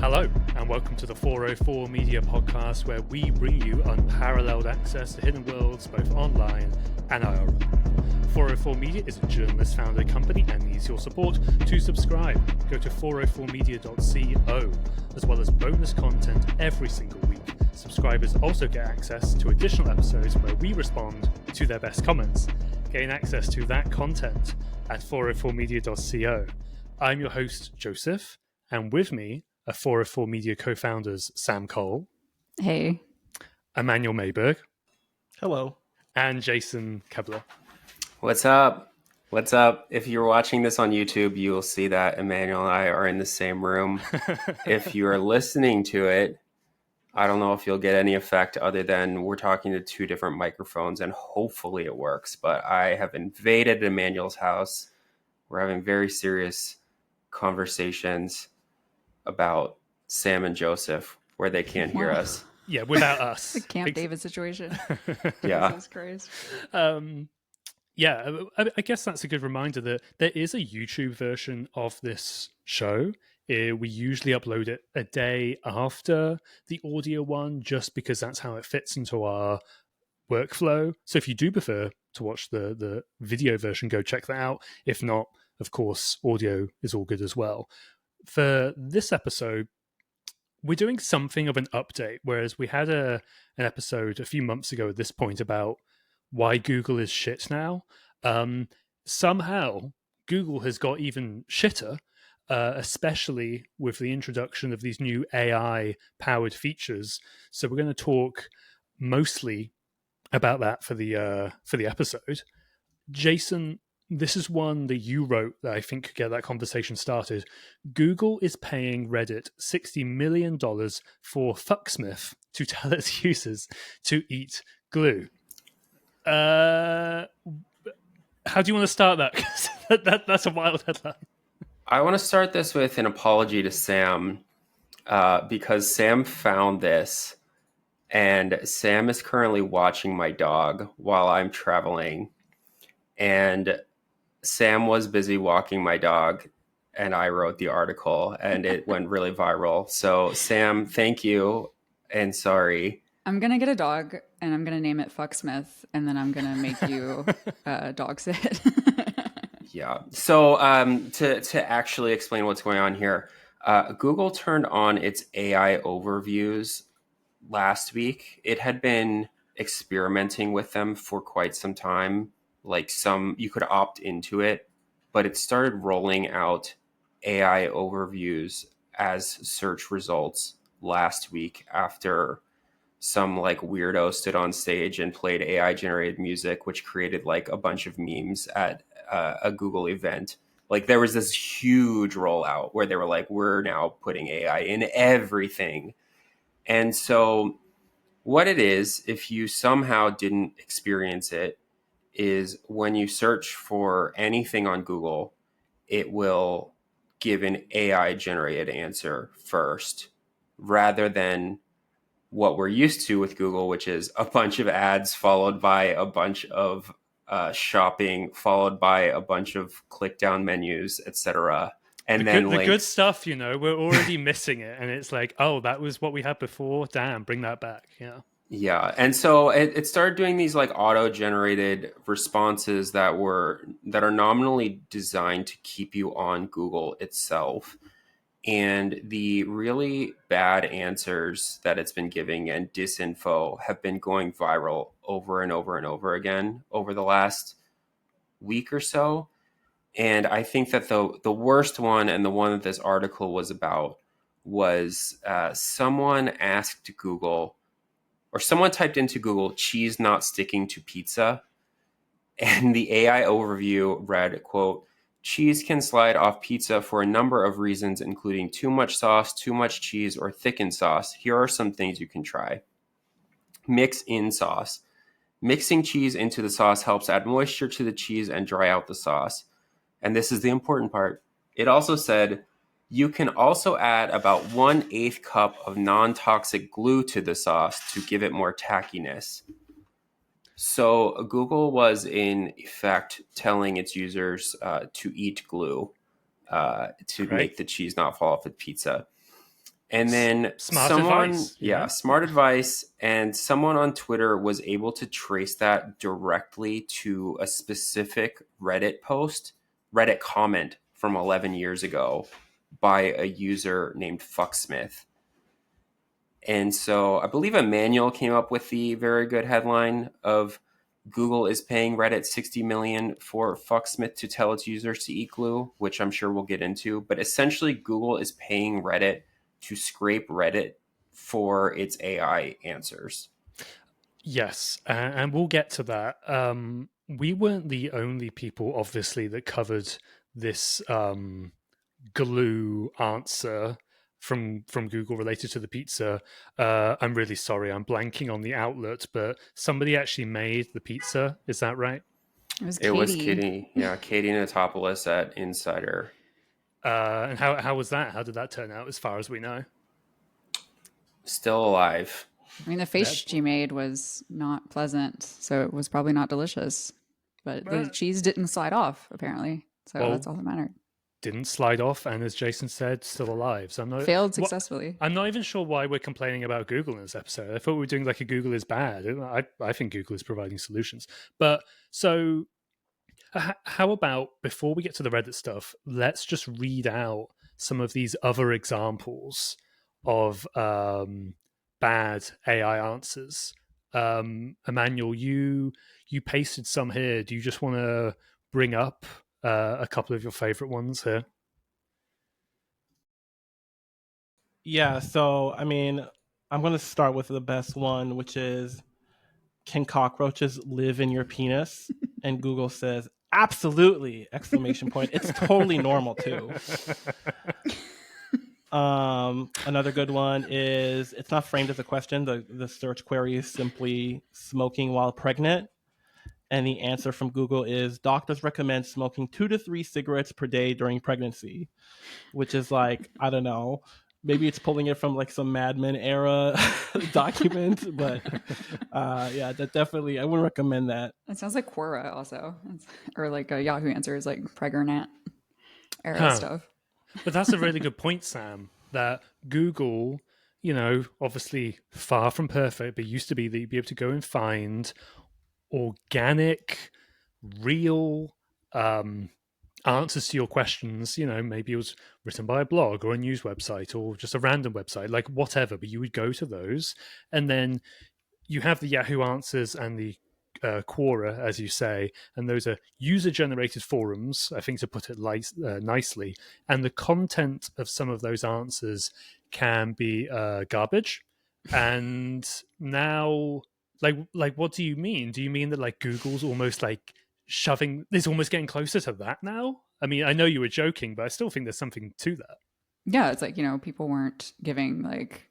Hello, and welcome to the 404 Media Podcast, where we bring you unparalleled access to hidden worlds both online and IRL. 404 Media is a journalist-founded company and needs your support to subscribe. Go to 404media.co, as well as bonus content every single week. Subscribers also get access to additional episodes where we respond to their best comments. Gain access to that content at 404media.co. I'm your host, Joseph, and with me are 404 Media co-founders Sam Cole. Hey. Emanuel Mayberg. Hello. And Jason Kebler. What's up? What's up? If you're watching this on YouTube, you will see that Emanuel and I are in the same room. If you're listening to it, I don't know if you'll get any effect other than we're talking to two different microphones and hopefully it works. But I have invaded Emanuel's house. We're having very serious conversations about Sam and Joseph where they can't hear us. Yeah, without us. The Camp David situation. Yeah. Jesus Christ. Yeah, I guess that's a good reminder that there is a YouTube version of this show. We usually upload it a day after the audio one, just because that's how it fits into our workflow. So if you do prefer to watch the video version, go check that out. If not, of course, audio is all good as well. For this episode, we're doing something of an update, whereas we had an episode a few months ago at this point about why Google is shit now. Somehow, Google has got even shitter, especially with the introduction of these new AI-powered features. So we're going to talk mostly about that for the episode. Jason, this is one that you wrote that I think could get that conversation started. Google is paying Reddit $60 million for Fucksmith to tell its users to eat glue. How do you want to start that? That's a wild headline. I want to start this with an apology to Sam because Sam found this and Sam is currently watching my dog while I'm traveling. And Sam was busy walking my dog and I wrote the article and it went really viral. So Sam, thank you and sorry. I'm going to get a dog and I'm going to name it Fucksmith and then I'm going to make you dog sit. Yeah. So to actually explain what's going on here, Google turned on its AI overviews last week. It had been experimenting with them for quite some time. Like you could opt into it, but it started rolling out AI overviews as search results last week after some like weirdo stood on stage and played AI generated music, which created like a bunch of memes at a Google event. Like there was this huge rollout where they were like, we're now putting AI in everything. And so what it is, if you somehow didn't experience it, is when you search for anything on Google, it will give an AI generated answer first, rather than what we're used to with Google, which is a bunch of ads followed by a bunch of shopping, followed by a bunch of click down menus, etc. And then the good stuff, we're already missing it. And it's like, oh, that was what we had before. Damn, bring that back. Yeah. Yeah. And so it started doing these like auto-generated responses that are nominally designed to keep you on Google itself. And the really bad answers that it's been giving and disinfo have been going viral over and over and over again over the last week or so. And I think that the worst one, and the one that this article was about, was someone asked Google, or someone typed into Google, cheese not sticking to pizza. And the AI overview read, quote, cheese can slide off pizza for a number of reasons, including too much sauce, too much cheese, or thickened sauce. Here are some things you can try. Mix in sauce. Mixing cheese into the sauce helps add moisture to the cheese and dry out the sauce. And this is the important part. It also said, you can also add about 1/8 cup of non-toxic glue to the sauce to give it more tackiness. So Google was in effect telling its users to eat glue to make the cheese not fall off the pizza. And then Smart advice. Yeah. smart advice. And someone on Twitter was able to trace that directly to a specific Reddit comment from 11 years ago by a user named Fucksmith. And so I believe Emanuel came up with the very good headline of Google is paying Reddit $60 million for Fucksmith to tell its users to eat glue, which I'm sure we'll get into. But essentially, Google is paying Reddit to scrape Reddit for its AI answers. Yes, and we'll get to that. We weren't the only people, obviously, that covered this glue answer from Google related to the pizza. I'm really sorry, I'm blanking on the outlet, but somebody actually made the pizza. Is that right? It was Katie. Yeah, Katie Natopoulos at Insider. And how was that? How did that turn out, as far as we know? Still alive. I mean, the face she made was not pleasant, so it was probably not delicious. But the cheese didn't slide off, apparently. So that's all that mattered. Didn't slide off, and as Jason said, still alive. So failed successfully. I'm not even sure why we're complaining about Google in this episode. I thought we were doing like a Google is bad. I think Google is providing solutions. But so how about, before we get to the Reddit stuff, let's just read out some of these other examples of bad AI answers. Emanuel, you pasted some here. Do you just want to bring up a couple of your favorite ones here? Yeah, so I mean, I'm going to start with the best one, which is, can cockroaches live in your penis? And Google says, absolutely! Exclamation point. It's totally normal too. Another good one is, it's not framed as a question. The search query is simply smoking while pregnant. And the answer from Google is, doctors recommend smoking 2 to 3 cigarettes per day during pregnancy, which is like, I don't know, maybe it's pulling it from like some Mad Men era document, but yeah, that definitely, I wouldn't recommend that. It sounds like Quora also, or like a Yahoo Answers, like pregnant era stuff. But that's a really good point, Sam, that Google, obviously far from perfect, but used to be that you'd be able to go and find organic, real answers to your questions. Maybe it was written by a blog or a news website or just a random website, like whatever, but you would go to those, and then you have the Yahoo Answers and the Quora, as you say, and those are user-generated forums, I think, to put it nicely, and the content of some of those answers can be garbage. And now, like, what do you mean? Do you mean that like Google's almost like is almost getting closer to that now? I mean, I know you were joking, but I still think there's something to that. Yeah, it's like, people weren't giving like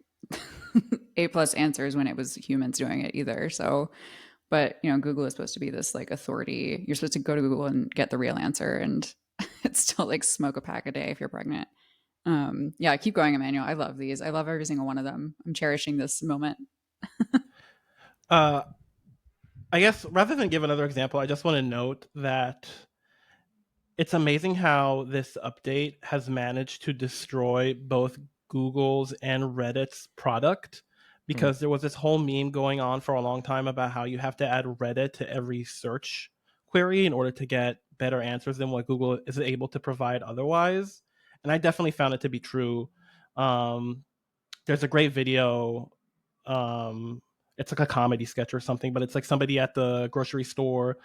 A+ answers when it was humans doing it either. So, but Google is supposed to be this like authority. You're supposed to go to Google and get the real answer, and it's still like smoke a pack a day if you're pregnant. Yeah, keep going, Emanuel. I love these. I love every single one of them. I'm cherishing this moment. I guess rather than give another example, I just want to note that it's amazing how this update has managed to destroy both Google's and Reddit's product, because there was this whole meme going on for a long time about how you have to add Reddit to every search query in order to get better answers than what Google is able to provide otherwise. And I definitely found it to be true. There's a great video. It's like a comedy sketch or something, but it's like somebody at the grocery store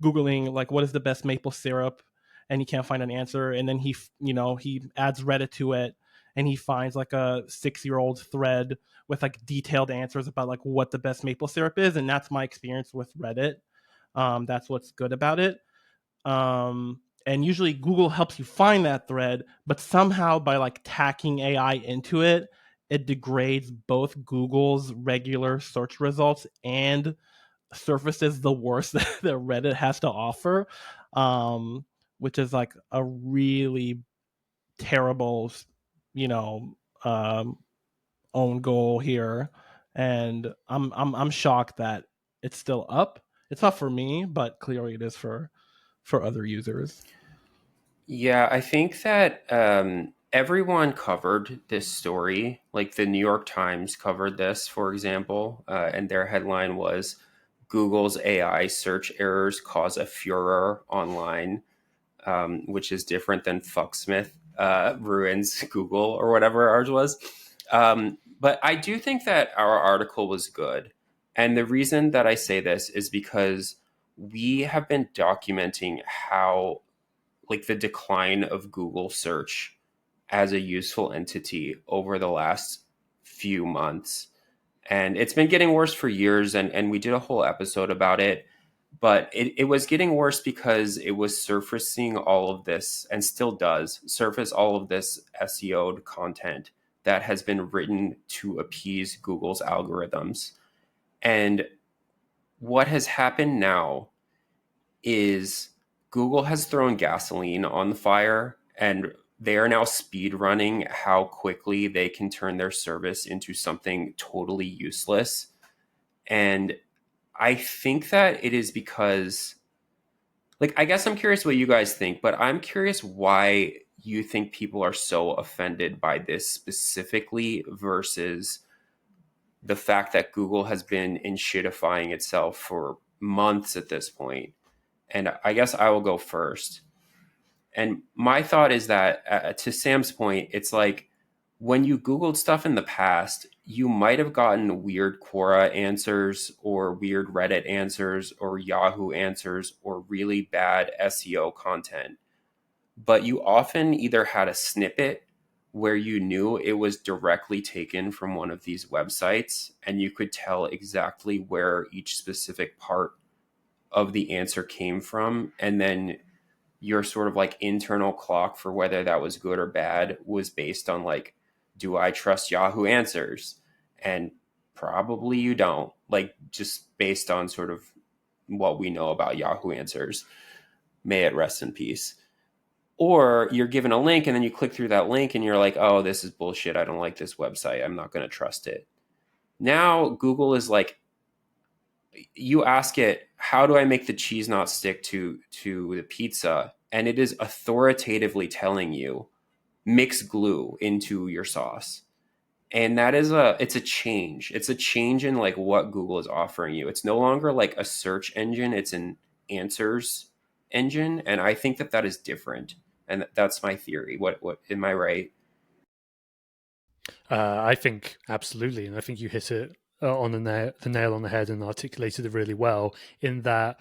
Googling like, what is the best maple syrup? And he can't find an answer. And then he adds Reddit to it, and he finds like a 6-year-old thread with like detailed answers about like what the best maple syrup is. And that's my experience with Reddit. That's what's good about it. And usually Google helps you find that thread, but somehow by like tacking AI into it, it degrades both Google's regular search results and surfaces the worst that Reddit has to offer, which is like a really terrible, own goal here. And I'm shocked that it's still up. It's not for me, but clearly it is for other users. Yeah, I think that everyone covered this story. Like the New York Times covered this, for example, and their headline was Google's AI search errors cause a furor online, which is different than Fucksmith ruins Google or whatever ours was. But I do think that our article was good. And the reason that I say this is because we have been documenting how, like, the decline of Google search as a useful entity over the last few months. And it's been getting worse for years. And we did a whole episode about it. But it was getting worse because it was surfacing all of this, and still does surface all of this SEO'd content that has been written to appease Google's algorithms. And what has happened now is Google has thrown gasoline on the fire, and they are now speed running how quickly they can turn their service into something totally useless. And I think that it is because, like, I guess I'm curious what you guys think, but I'm curious why you think people are so offended by this specifically versus the fact that Google has been in shitifying itself for months at this point. And I guess I will go first. And my thought is that, to Sam's point, it's like when you Googled stuff in the past, you might have gotten weird Quora answers or weird Reddit answers or Yahoo answers or really bad SEO content. But you often either had a snippet where you knew it was directly taken from one of these websites and you could tell exactly where each specific part of the answer came from. And then your sort of like internal clock for whether that was good or bad was based on, like, do I trust Yahoo Answers? And probably you don't, like, just based on sort of what we know about Yahoo Answers. May it rest in peace. Or you're given a link and then you click through that link and you're like, oh, this is bullshit. I don't like this website. I'm not going to trust it. Now Google is like, you ask it, how do I make the cheese not stick to the pizza? And it is authoritatively telling you, mix glue into your sauce. And that is it's a change. It's a change in, like, what Google is offering you. It's no longer like a search engine. It's an answers engine. And I think that that is different. And that's my theory. What am I right? I think absolutely, and I think you hit it on the nail on the head and articulated it really well, in that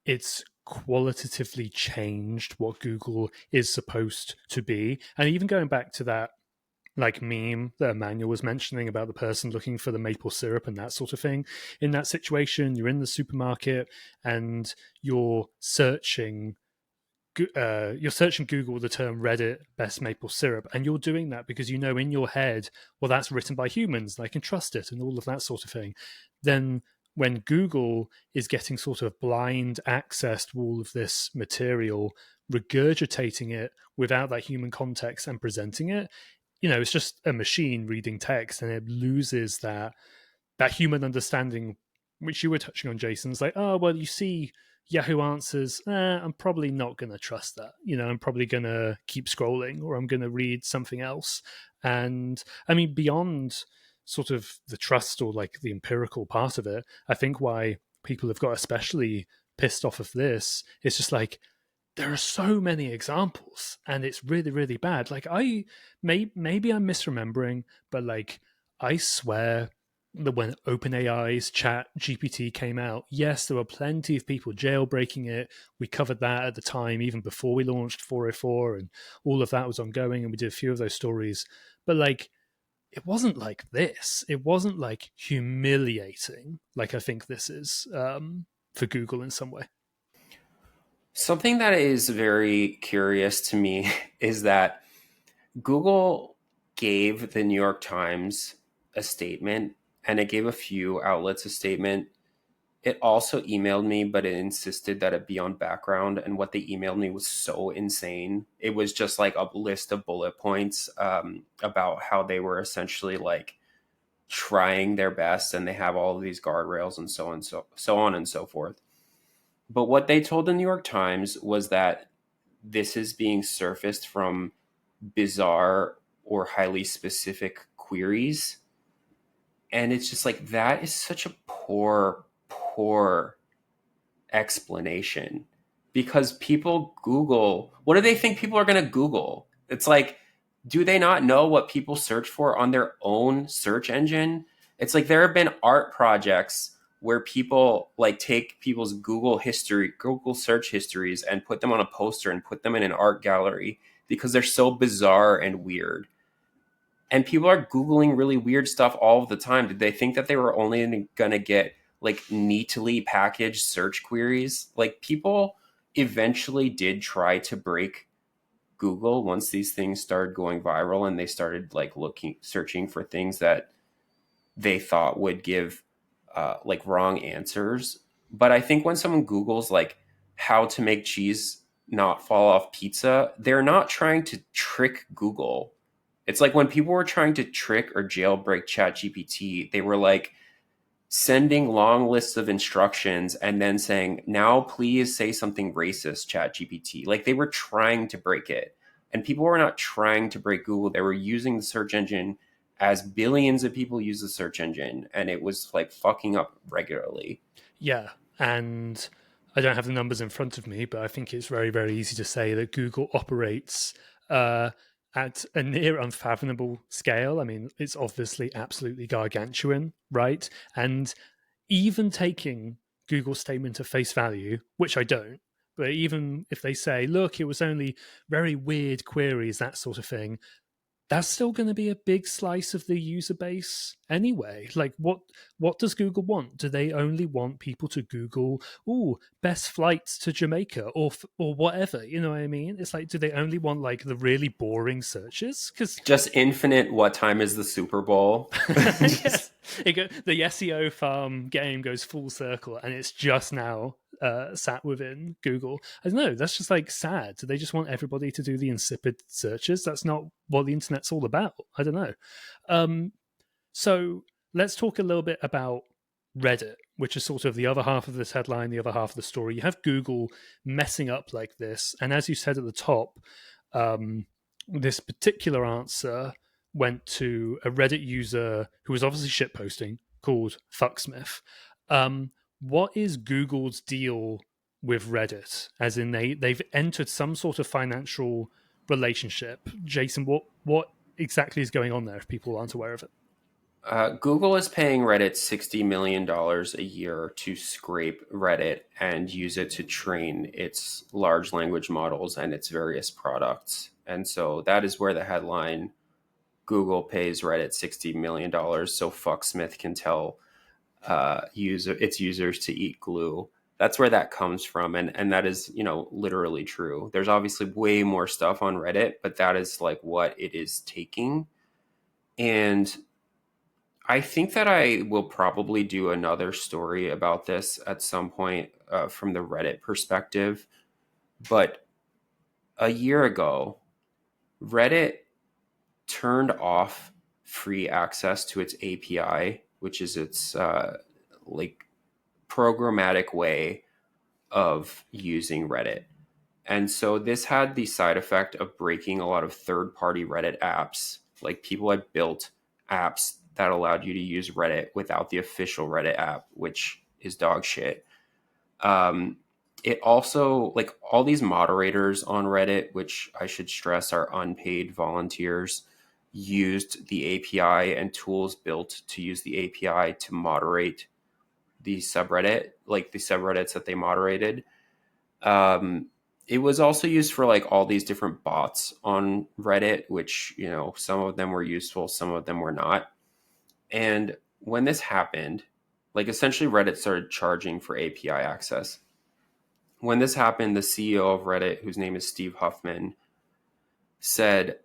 it's qualitatively changed what Google is supposed to be. And even going back to that, like, meme that Emanuel was mentioning about the person looking for the maple syrup and that sort of thing. In that situation, you're in the supermarket and you're searching Google the term Reddit best maple syrup, and you're doing that because you know in your head, well, that's written by humans, I can trust it, and all of that sort of thing. Then when Google is getting sort of blind access to all of this material, regurgitating it without that human context and presenting it, it's just a machine reading text, and it loses that human understanding, which you were touching on, Jason. It's like, oh, well, you see Yahoo Answers, I'm probably not going to trust that. I'm probably going to keep scrolling, or I'm going to read something else. And I mean, beyond sort of the trust or like the empirical part of it, I think why people have got especially pissed off of this is just like, there are so many examples and it's really, really bad. Like, maybe I'm misremembering, but like, I swear that when OpenAI's Chat GPT came out, yes, there were plenty of people jailbreaking it. We covered that at the time, even before we launched 404, and all of that was ongoing, and we did a few of those stories. But like, it wasn't like this. It wasn't like humiliating, like I think this is for Google in some way. Something that is very curious to me is that Google gave the New York Times a statement, and it gave a few outlets a statement. It also emailed me, but it insisted that it be on background. And what they emailed me was so insane. It was just like a list of bullet points about how they were essentially like trying their best, and they have all of these guardrails and so on and so forth. But what they told the New York Times was that this is being surfaced from bizarre or highly specific queries. And it's just like, that is such a poor explanation, because people Google, what do they think people are going to Google? It's like, do they not know what people search for on their own search engine? It's like, there have been art projects where people like take people's Google search histories and put them on a poster and put them in an art gallery because they're so bizarre and weird. And people are Googling really weird stuff all of the time. Did they think that they were only going to get like neatly packaged search queries? Like, people eventually did try to break Google once these things started going viral, and they started like searching for things that they thought would give like wrong answers. But I think when someone Googles like how to make cheese not fall off pizza, they're not trying to trick Google. It's like when people were trying to trick or jailbreak ChatGPT, they were like sending long lists of instructions and then saying, now please say something racist, ChatGPT. Like, they were trying to break it. And people were not trying to break Google. They were using the search engine as billions of people use the search engine, and it was like fucking up regularly. Yeah, and I don't have the numbers in front of me, but I think it's very, very easy to say that Google operates at a near unfathomable scale. I mean, it's obviously absolutely gargantuan, right? And even taking Google's statement at face value, which I don't, but even if they say, look, it was only very weird queries, that sort of thing, that's still going to be a big slice of the user base anyway. Like, what does Google want? Do they only want people to Google, "Ooh, best flights to Jamaica," or whatever? You know what I mean? It's like, do they only want like the really boring searches? Because just infinite, what time is the Super Bowl? yes, the SEO farm game goes full circle, and it's just now sat within Google. I don't know. That's just like sad. Do they just want everybody to do the insipid searches? That's not what the internet's all about. I don't know. So let's talk a little bit about Reddit, which is sort of the other half of this headline, the other half of the story. You have Google messing up like this, and as you said at the top, this particular answer went to a Reddit user who was obviously shitposting called Fucksmith. What is Google's deal with Reddit? As in, they've entered some sort of financial relationship. Jason, what exactly is going on there if people aren't aware of it? Google is paying Reddit $60 million a year to scrape Reddit and use it to train its large language models and its various products. And so that is where the headline, Google pays Reddit $60 million so Fucksmith can tell its users to eat glue. That's where that comes from. And that is, literally true. There's obviously way more stuff on Reddit, but that is like what it is taking. And I think that I will probably do another story about this at some point from the Reddit perspective. But a year ago, Reddit turned off free access to its API, which is its like programmatic way of using Reddit. And so this had the side effect of breaking a lot of third-party Reddit apps. Like, people had built apps that allowed you to use Reddit without the official Reddit app, which is dog shit. It also, like, all these moderators on Reddit, which I should stress are unpaid volunteers, used the API and tools built to use the API to moderate the subreddit, like the subreddits that they moderated. It was also used for like all these different bots on Reddit, which, some of them were useful, some of them were not. And when this happened, like, essentially Reddit started charging for API access. When this happened, the CEO of Reddit, whose name is Steve Huffman, said,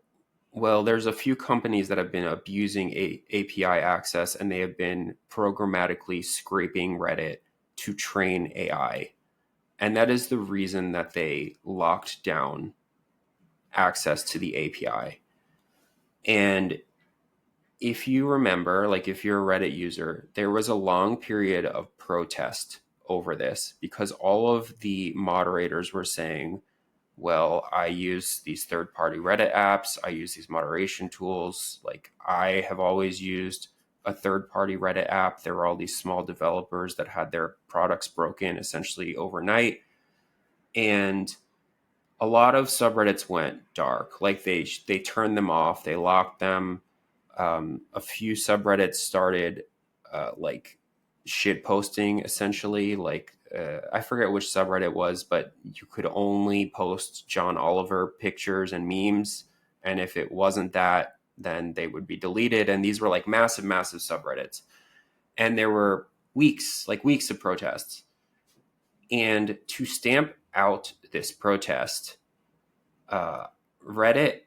well, there's a few companies that have been abusing API access, and they have been programmatically scraping Reddit to train AI. And that is the reason that they locked down access to the API. And if you remember, like, if you're a Reddit user, there was a long period of protest over this because all of the moderators were saying, well, I use these third-party Reddit apps, I use these moderation tools. Like, I have always used a third-party Reddit app. There were all these small developers that had their products broken essentially overnight, and a lot of subreddits went dark. Like, they turned them off, they locked them. A few subreddits started like shit posting essentially. Like, I forget which subreddit it was, but you could only post John Oliver pictures and memes, and if it wasn't that, then they would be deleted. And these were like massive, massive subreddits, and there were weeks of protests. And to stamp out this protest, uh, Reddit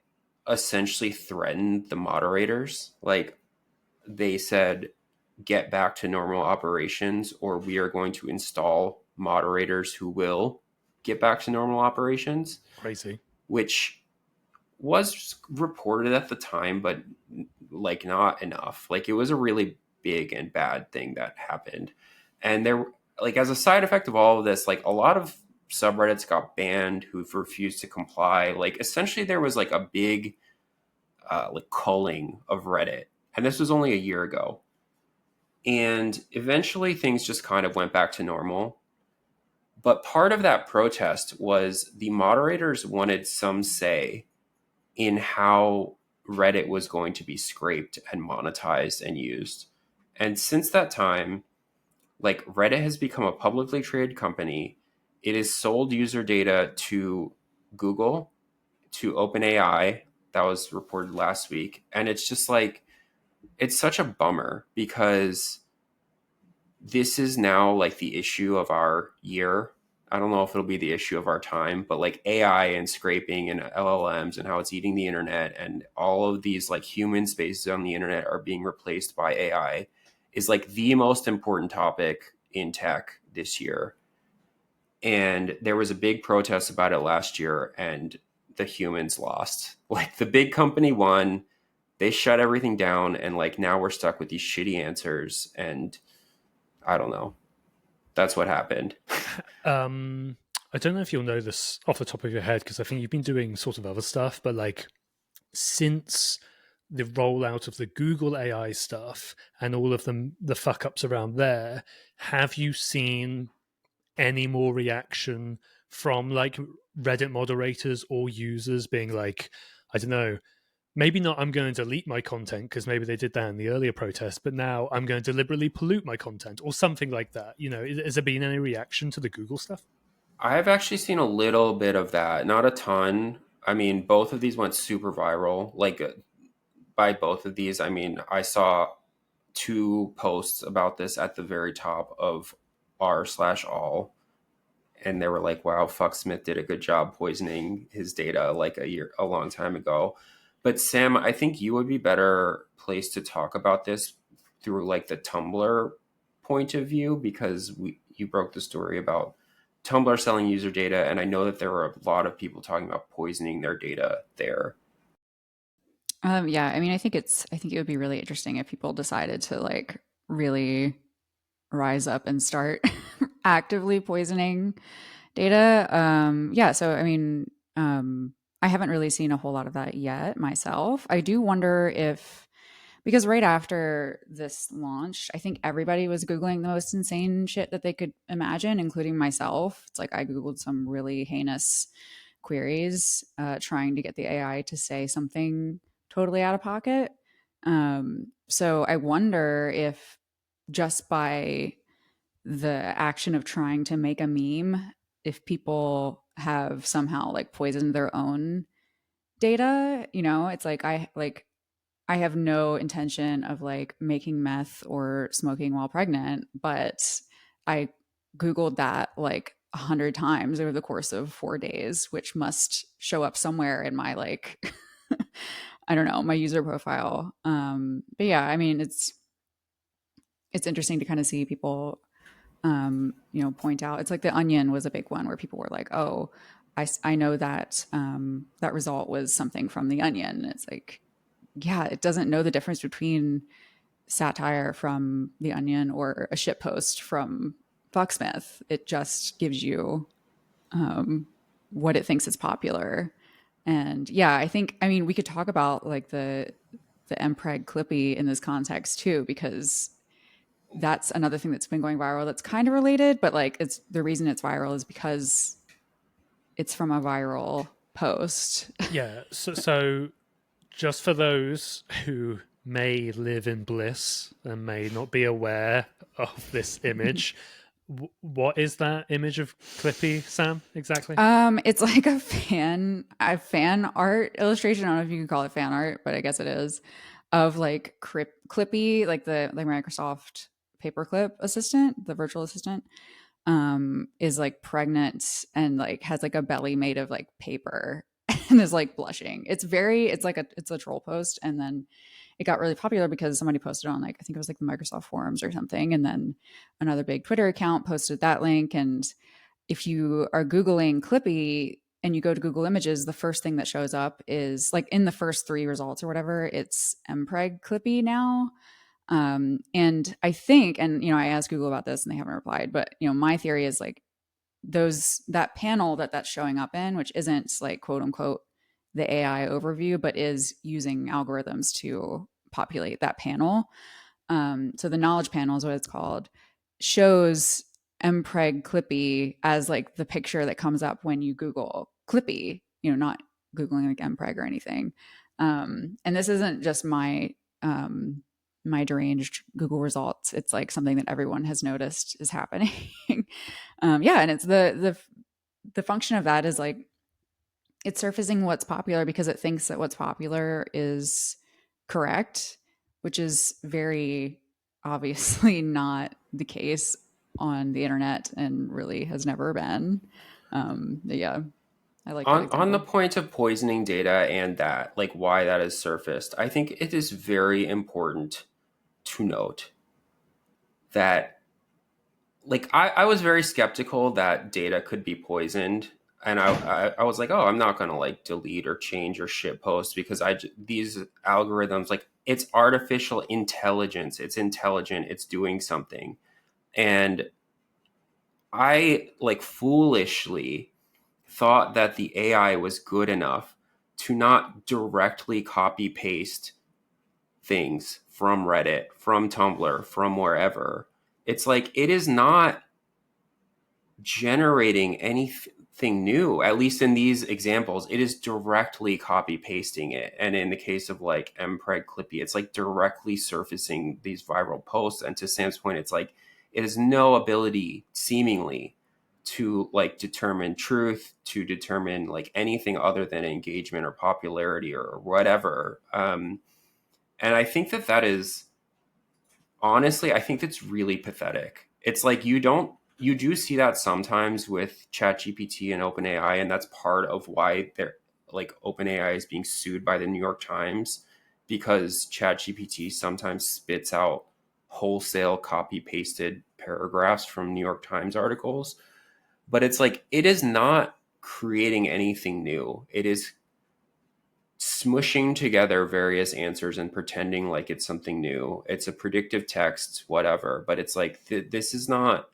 essentially threatened the moderators. Like, they said, get back to normal operations, or we are going to install moderators who will get back to normal operations. Crazy. Which was reported at the time, but like not enough. Like, it was a really big and bad thing that happened. And there, like, as a side effect of all of this, like, a lot of subreddits got banned who've refused to comply. Like, essentially there was like a big like culling of Reddit. And this was only a year ago. And eventually things just kind of went back to normal. But part of that protest was the moderators wanted some say in how Reddit was going to be scraped and monetized and used. And since that time, like, Reddit has become a publicly traded company. It has sold user data to Google, to OpenAI. That was reported last week. And it's just like, it's such a bummer, because this is now like the issue of our year. I don't know if it'll be the issue of our time, but like AI and scraping and LLMs and how it's eating the internet, and all of these like human spaces on the internet are being replaced by AI, is like the most important topic in tech this year. And there was a big protest about it last year, and the humans lost. Like, the big company won, they shut everything down, and like now we're stuck with these shitty answers. And I don't know. That's what happened. I don't know if you'll know this off the top of your head, because I think you've been doing sort of other stuff, but like, since the rollout of the Google AI stuff and all of the fuck ups around there, have you seen any more reaction from like Reddit moderators or users being like, I don't know, maybe not I'm going to delete my content because maybe they did that in the earlier protests, but now I'm going to deliberately pollute my content or something like that? You know, has there been any reaction to the Google stuff? I've actually seen a little bit of that, not a ton. I mean, both of these went super viral. Like, by both of these, I mean, I saw two posts about this at the very top of r/all, and they were like, wow, fuck, Smith did a good job poisoning his data like a long time ago. But Sam, I think you would be better placed to talk about this through like the Tumblr point of view, because you broke the story about Tumblr selling user data, and I know that there were a lot of people talking about poisoning their data there. Yeah, I mean, I think it would be really interesting if people decided to like really rise up and start actively poisoning data. Yeah, so I mean, I haven't really seen a whole lot of that yet myself. I do wonder if, because right after this launched, I think everybody was Googling the most insane shit that they could imagine, including myself. It's like I Googled some really heinous queries trying to get the AI to say something totally out of pocket. So I wonder if just by the action of trying to make a meme, if people have somehow like poisoned their own data. You know, it's like I have no intention of like making meth or smoking while pregnant, but I Googled that like 100 times over the course of 4 days, which must show up somewhere in my like I don't know, my user profile. But yeah, I mean, it's interesting to kind of see people point out. It's like the Onion was a big one where people were like, oh, I know that that result was something from the Onion. It's like, yeah, it doesn't know the difference between satire from the Onion or a shit post from Foxsmith. It just gives you what it thinks is popular. And yeah, I mean, we could talk about like the mpreg clippy in this context too, because that's another thing that's been going viral that's kind of related, but like it's the reason it's viral is because it's from a viral post. Yeah. So just for those who may live in bliss and may not be aware of this image, what is that image of Clippy, Sam, exactly? It's like a fan art illustration. I don't know if you can call it fan art, but I guess it is, of like Clippy, like the like Microsoft paperclip assistant, the virtual assistant, is like pregnant and like has like a belly made of like paper and is like blushing. It's a troll post, and then it got really popular because somebody posted on like I think it was like the Microsoft forums or something, and then another big Twitter account posted that link. And if you are Googling Clippy and you go to Google Images, the first thing that shows up is like in the first three results or whatever, it's mpreg Clippy now. And I think, and I asked Google about this and they haven't replied, but my theory is like that panel that's showing up in, which isn't like quote unquote the AI overview, but is using algorithms to populate that panel. So the knowledge panel is what it's called, shows mpreg Clippy as like the picture that comes up when you Google Clippy, not Googling like mpreg or anything. And this isn't just my deranged Google results. It's like something that everyone has noticed is happening. Yeah, and it's the function of that is like it's surfacing what's popular because it thinks that what's popular is correct, which is very obviously not the case on the internet and really has never been. Yeah, I like that On the example. point of poisoning data and that, like why that has surfaced, I think it is very important to note that like I was very skeptical that data could be poisoned. And I was like, oh, I'm not gonna like delete or change or shit post because these algorithms, like it's artificial intelligence, it's intelligent, it's doing something. And I like foolishly thought that the AI was good enough to not directly copy paste things from Reddit, from Tumblr, from wherever. It's like it is not generating anything new, at least in these examples. It is directly copy pasting it. And in the case of like mpreg Clippy, it's like directly surfacing these viral posts. And to Sam's point, it's like it has no ability seemingly to like determine truth, to determine like anything other than engagement or popularity or whatever. And I think that is honestly, I think that's really pathetic. It's like you do see that sometimes with ChatGPT and OpenAI, and that's part of why they're like OpenAI is being sued by the New York Times because ChatGPT sometimes spits out wholesale copy pasted paragraphs from New York Times articles. But it's like it is not creating anything new. It is smushing together various answers and pretending like it's something new. It's a predictive text, whatever. But it's like this is not.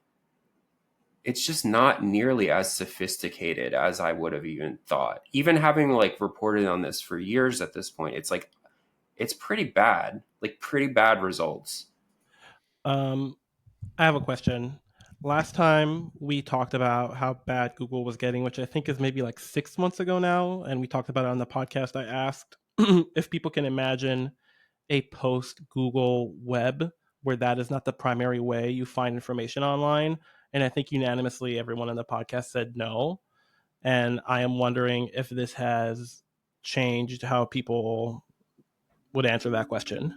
It's just not nearly as sophisticated as I would have even thought. Even having like reported on this for years at this point, it's like it's pretty bad. Like pretty bad results. I have a question. Last time we talked about how bad Google was getting, which I think is maybe like 6 months ago now, and we talked about it on the podcast. I asked if people can imagine a post Google web where that is not the primary way you find information online. And I think unanimously everyone on the podcast said no. And I am wondering if this has changed how people would answer that question.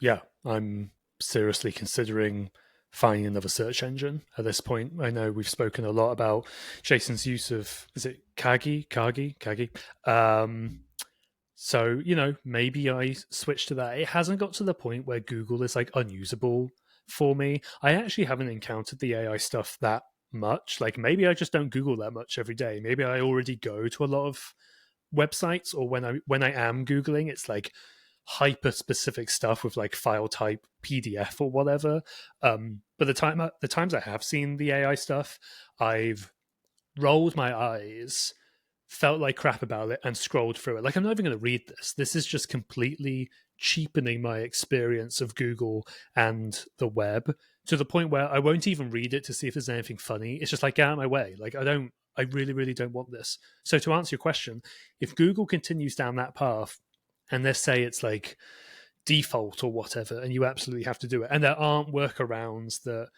Yeah, I'm seriously considering finding another search engine at this point. I know we've spoken a lot about Jason's use of, is it Kagi? So, maybe I switch to that. It hasn't got to the point where Google is like unusable for me. I actually haven't encountered the AI stuff that much. Like maybe I just don't Google that much every day. Maybe I already go to a lot of websites, or when I am Googling, it's like hyper specific stuff with like file type PDF or whatever. But the times I have seen the AI stuff, I've rolled my eyes, felt like crap about it, and scrolled through it. Like, I'm not even going to read this. This is just completely cheapening my experience of Google and the web to the point where I won't even read it to see if there's anything funny. It's just like, get out of my way. Like, I really, really don't want this. So to answer your question, if Google continues down that path and let's say it's like default or whatever, and you absolutely have to do it, and there aren't workarounds that,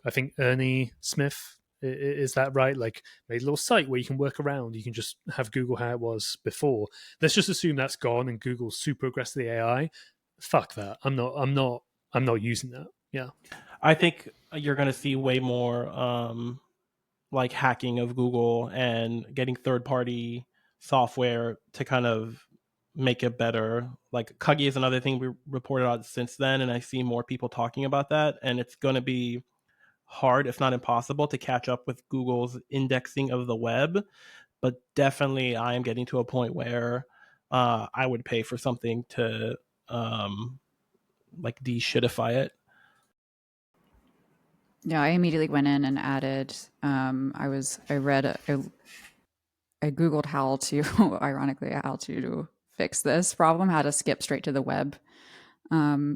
I think Ernie Smith, is that right? Like, made a little site where you can work around. You can just have Google how it was before. Let's just assume that's gone and Google's super aggressive AI. Fuck that. I'm not using that. Yeah. I think you're going to see way more like hacking of Google and getting third-party software to kind of make it better. Like Cuggy is another thing we reported on since then, and I see more people talking about that. And it's going to be hard, if not impossible, to catch up with Google's indexing of the web. But definitely, I am getting to a point where I would pay for something to like de-shitify it. Yeah, I immediately went in and added. I Googled how to, ironically, how to fix this problem, how to skip straight to the web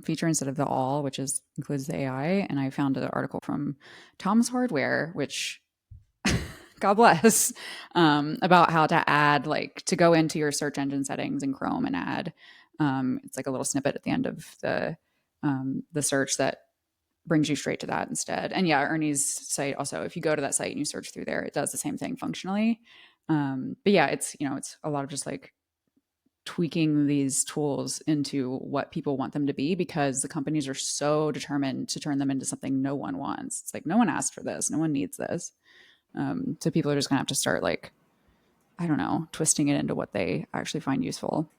feature instead of the all, which includes the AI. And I found an article from Tom's Hardware, which God bless, about how to add, like, to go into your search engine settings in Chrome and add. It's like a little snippet at the end of the search that brings you straight to that instead. And yeah, Ernie's site also, if you go to that site and you search through there, it does the same thing functionally. But yeah, it's a lot of just like tweaking these tools into what people want them to be, because the companies are so determined to turn them into something no one wants. It's like, no one asked for this, no one needs this. So people are just gonna have to start, like, I don't know, twisting it into what they actually find useful.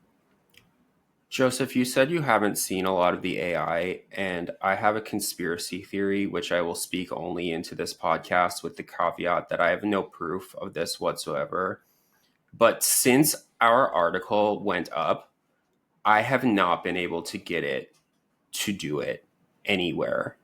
Joseph, you said you haven't seen a lot of the AI, and I have a conspiracy theory, which I will speak only into this podcast with the caveat that I have no proof of this whatsoever. But since our article went up, I have not been able to get it to do it anywhere.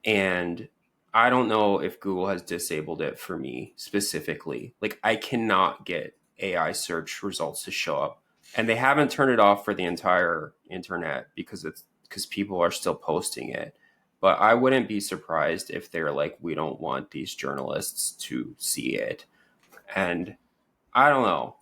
And I don't know if Google has disabled it for me specifically. Like, I cannot get AI search results to show up. And they haven't turned it off for the entire internet because people are still posting it. But I wouldn't be surprised if they're like, we don't want these journalists to see it. And I don't know.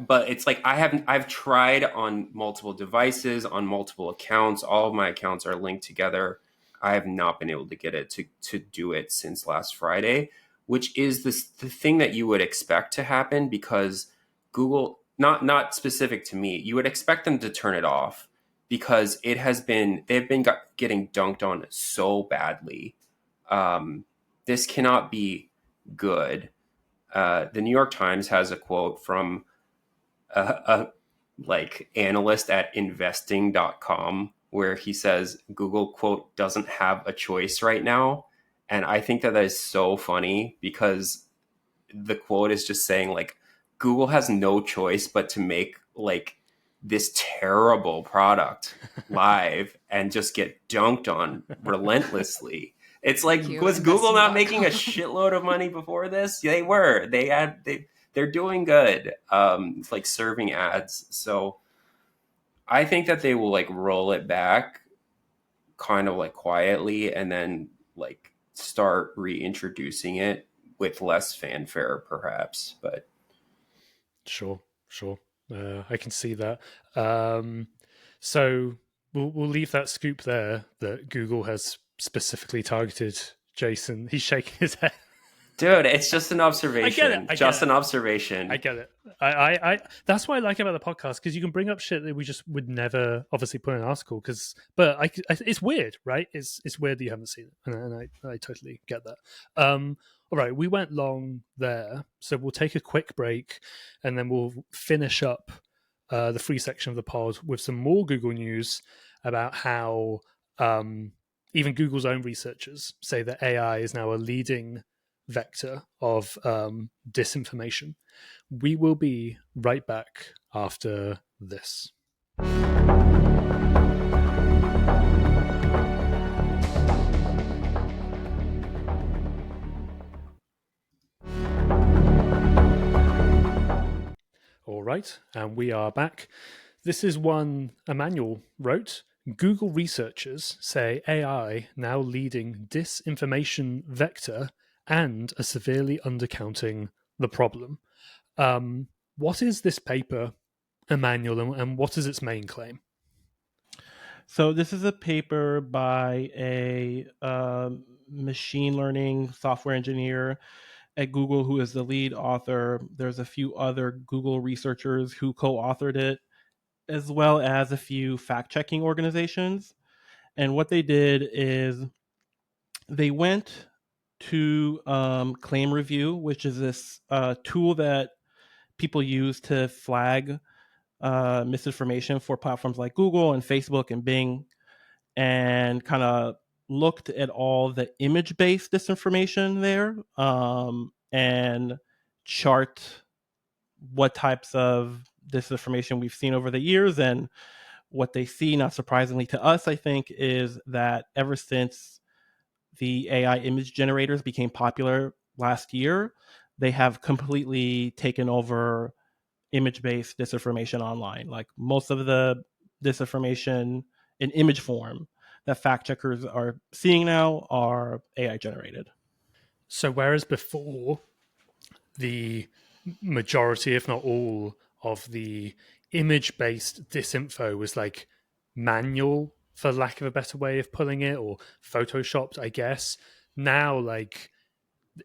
But it's like I've tried on multiple devices, on multiple accounts. All of my accounts are linked together. I have not been able to get it to do it since last Friday, which is the thing that you would expect to happen, because Google, not specific to me, you would expect them to turn it off because they've been getting dunked on so badly. This cannot be good. The New York Times has a quote from a like analyst at investing.com where he says Google, quote, doesn't have a choice right now. And I think that is so funny, because the quote is just saying, like, Google has no choice but to make like this terrible product live and just get dunked on relentlessly. It's like, was Google not making a shitload of money before this? They were. They're doing good. It's like serving ads. So I think that they will like roll it back kind of like quietly and then like start reintroducing it with less fanfare perhaps. But Sure. I can see that. So we'll leave that scoop there, that Google has specifically targeted Jason. He's shaking his head. Dude, it's just an observation. I get it. An observation. I get it. I that's what I like about the podcast, because you can bring up shit that we just would never obviously put in an article. But it's weird, right? It's weird that you haven't seen it, and I totally get that. All right, we went long there, so we'll take a quick break, and then we'll finish up the free section of the pod with some more Google news about how even Google's own researchers say that AI is now a leading vector of disinformation. We will be right back after this. right, and we are back. This is one Emanuel wrote. Google researchers say AI now leading disinformation vector and are severely undercounting the problem. What is this paper, Emanuel, and what is its main claim? So this is a paper by a machine learning software engineer at Google who is the lead author. There's a few other Google researchers who co-authored it, as well as a few fact-checking organizations. And what they did is they went to Claim Review, which is this tool that people use to flag misinformation for platforms like Google and Facebook and Bing, and kind of looked at all the image-based disinformation there, and chart what types of disinformation we've seen over the years. And what they see, not surprisingly to us, I think, is that ever since the AI image generators became popular last year, they have completely taken over image-based disinformation online. Like most of the disinformation in image form that fact checkers are seeing now are AI generated. So, whereas before the majority, if not all, of the image based disinfo was like manual, for lack of a better way of putting it, or photoshopped, I guess. Now, like,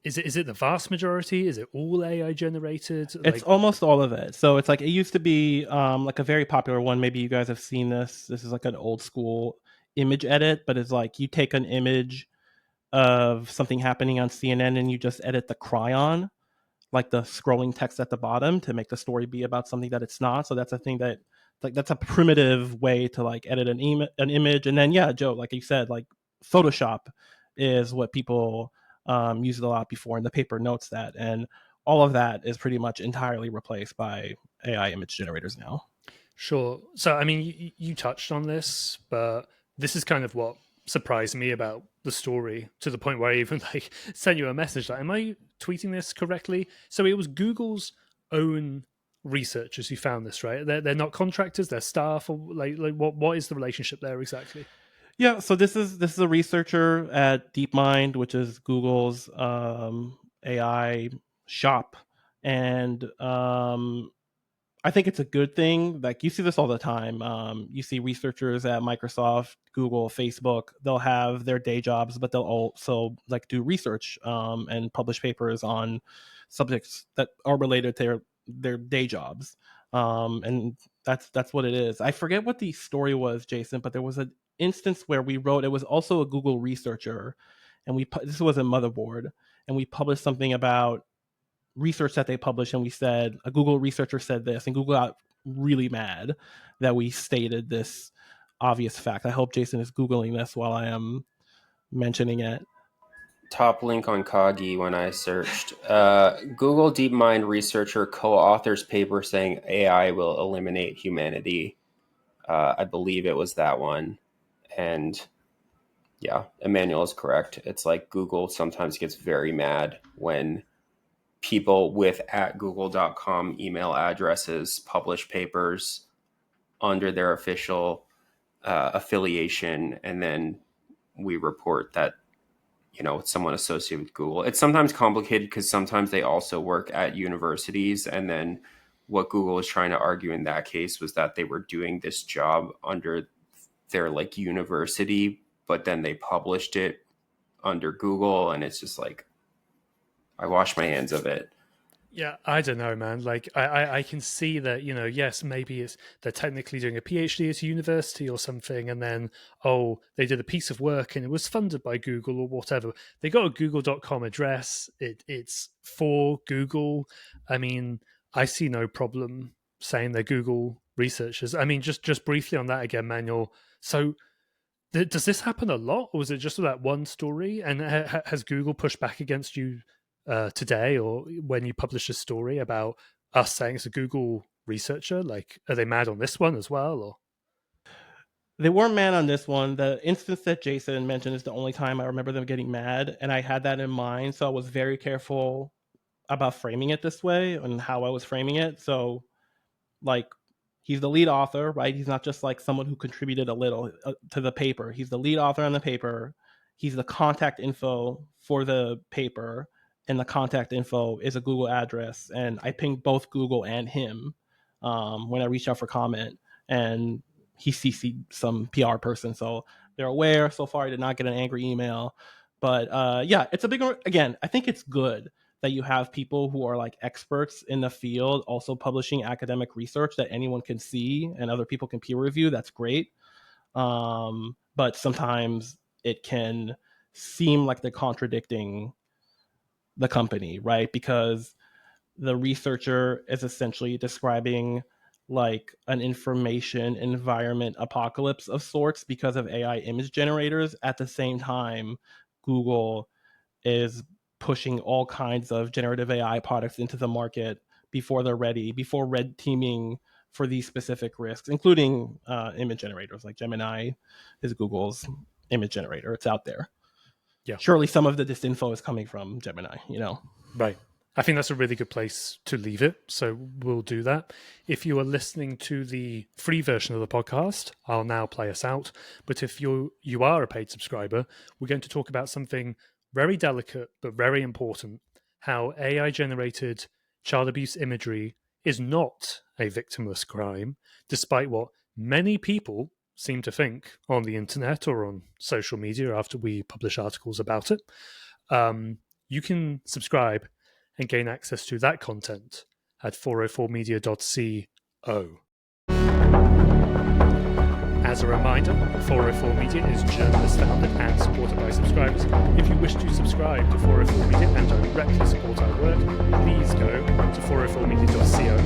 is it the vast majority? Is it all AI generated? It's Like, almost all of it. So it's like it used to be like a very popular one. Maybe you guys have seen this. This is like an old school image edit, but it's like you take an image of something happening on CNN and you just edit the cryon, like the scrolling text at the bottom, to make the story be about something that it's not. So that's a thing that, like, that's a primitive way to like edit an image. And then yeah, Joe, like you said, like Photoshop is what people used a lot before, and the paper notes that. And all of that is pretty much entirely replaced by AI image generators now. sure. So, I mean, you touched on this, but this is kind of what surprised me about the story, to the point where I even like sent you a message like, am I tweeting this correctly? So it was Google's own researchers who found this, right? They're not contractors, they're staff, or like what is the relationship there exactly? Yeah, so this is a researcher at DeepMind, which is Google's AI shop, and I think it's a good thing. Like you see this all the time. You see researchers at Microsoft, Google, Facebook. They'll have their day jobs, but they'll also like do research and publish papers on subjects that are related to their day jobs. And that's what it is. I forget what the story was, Jason, but there was an instance where we wrote. It was also a Google researcher, and this was a Motherboard, and we published something about research that they published, and we said a Google researcher said this, and Google got really mad that we stated this obvious fact. I hope Jason is Googling this while I am mentioning it. Top link on Kagi when I searched. Google DeepMind researcher co-authors paper saying AI will eliminate humanity. I believe it was that one. And yeah, Emmanuel is correct. It's like Google sometimes gets very mad when people with @google.com email addresses publish papers under their official affiliation, and then we report that it's someone associated with Google. It's sometimes complicated because sometimes they also work at universities, and then what Google was trying to argue in that case was that they were doing this job under their like university, but then they published it under Google, and it's just like I wash my hands of it. Yeah, I don't know, man. Like, I can see that, yes, maybe they're technically doing a PhD at a university or something, and then, oh, they did a piece of work and it was funded by Google or whatever. They got a google.com address. It's for Google. I mean, I see no problem saying they're Google researchers. I mean, just briefly on that again, Manuel. So, does this happen a lot, or was it just that one story? And has Google pushed back against you today, or when you publish a story about us saying it's a Google researcher? Like, are they mad on this one as well? Or They weren't mad on this one. The instance that Jason mentioned is the only time I remember them getting mad, and I had that in mind, so I was very careful about framing it this way and how I was framing it. So like, he's the lead author, right? He's not just like someone who contributed a little to the paper. He's the lead author on the paper. He's the contact info for the paper, and the contact info is a Google address. And I pinged both Google and him when I reached out for comment, and he CC'd some PR person, so they're aware. So far, I did not get an angry email, but yeah, it's a big. Again, I think it's good that you have people who are like experts in the field also publishing academic research that anyone can see and other people can peer review. That's great, but sometimes it can seem like they're contradicting the company, right? Because the researcher is essentially describing like an information environment apocalypse of sorts because of AI image generators. At the same time, Google is pushing all kinds of generative AI products into the market before they're ready, before red teaming for these specific risks, including image generators. Like Gemini is Google's image generator. It's out there. Yeah. Surely some of the disinfo is coming from Gemini, you know? Right. I think that's a really good place to leave it. So we'll do that. If you are listening to the free version of the podcast, I'll now play us out. But if you are a paid subscriber, we're going to talk about something very delicate but very important, how AI-generated child abuse imagery is not a victimless crime, despite what many people seem to think on the internet or on social media after we publish articles about it. You can subscribe and gain access to that content at 404media.co. As a reminder, 404 Media is journalist-founded and supported by subscribers. If you wish to subscribe to 404 Media and directly support our work, please go to 404media.co.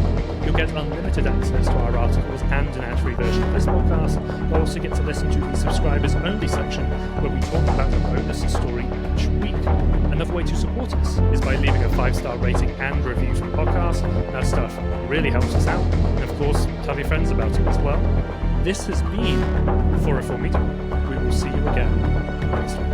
You'll get unlimited access to our articles and an ad-free version of this podcast. You'll also get to listen to the subscribers-only section where we talk about a bonus story each week. Another way to support us is by leaving a 5-star rating and review for the podcast. That stuff really helps us out. And of course, tell your friends about it as well. This has been 404 Media. We will see you again next week.